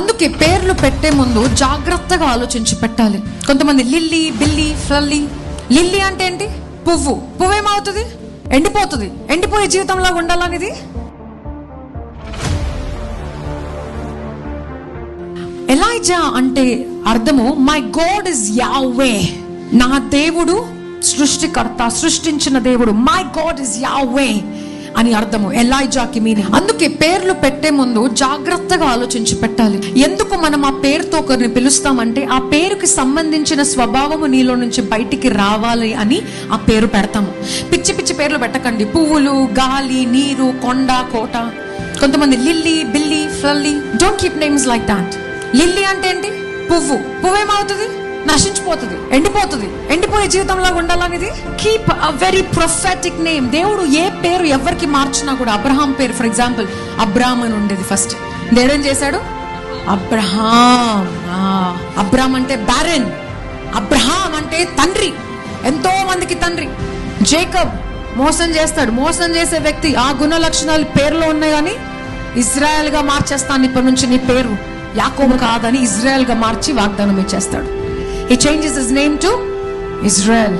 అందుకే పేర్లు పెట్టే ముందు జాగ్రత్తగా ఆలోచించి పెట్టాలి. కొంతమంది లిల్లీ, బిల్లీ, ఫ్లల్లీ. లిల్లీ అంటే ఏంటి? పువ్వు. పువ్వు ఏమవుతుంది? ఎండిపోతుంది. ఎండిపోయే జీవితంలాగా ఉండాలనేది. ఎలైజా అంటే అర్థము మై గాడ్ ఇస్ యాహ్వే. నా దేవుడు సృష్టికర్త, సృష్టించిన దేవుడు. మై గాడ్ ఇస్ యాహ్వే అని అర్థము ఎలైజాకి మీనింగ్. అందుకే పేర్లు పెట్టే ముందు జాగ్రత్తగా ఆలోచించి పెట్టాలి. ఎందుకు మనం ఆ పేరుతో ఒకరిని పిలుస్తామంటే ఆ పేరుకి సంబంధించిన స్వభావము నీలో నుంచి బయటికి రావాలి అని ఆ పేరు పెడతాము. పిచ్చి పిచ్చి పేర్లు పెట్టకండి. పువ్వులు, గాలి, నీరు, కొండ, కోట. కొంతమంది లిల్లీ, బిల్లీ, ఫ్లల్లీ. Don't keep names like that. Lily అంటే ఏంటి? పువ్వు. పువ్వు ఏమవుతుంది? నశించిపోతుంది, ఎండిపోతుంది. ఎండిపోయే జీవితంలాగా ఉండాలనేది. Keep a very prophetic name. దేవుడు ఏ పేరు ఎవరికి మార్చినా కూడా, అబ్రహాం పేరు ఫర్ ఎగ్జాంపుల్ అబ్రామ్ అని ఉండేది ఫస్ట్. దేవుడు ఏం చేశాడు? అబ్రహాం. అబ్రామ్ అంటే బ్యారెన్. అబ్రహాం అంటే తండ్రి, ఎంతో మందికి తండ్రి. జేకబ్ మోసం చేస్తాడు. మోసం చేసే వ్యక్తి. ఆ గుణ లక్షణాలు పేరులో ఉన్నాయి కానీ ఇజ్రాయెల్ గా మార్చేస్తాను ఇప్పటి నుంచి నీ పేరు. యాకోబు కాదని ఇజ్రాయెల్ గా మార్చి వాగ్దానం ఇచ్చేస్తాడు. He changes his name to Israel.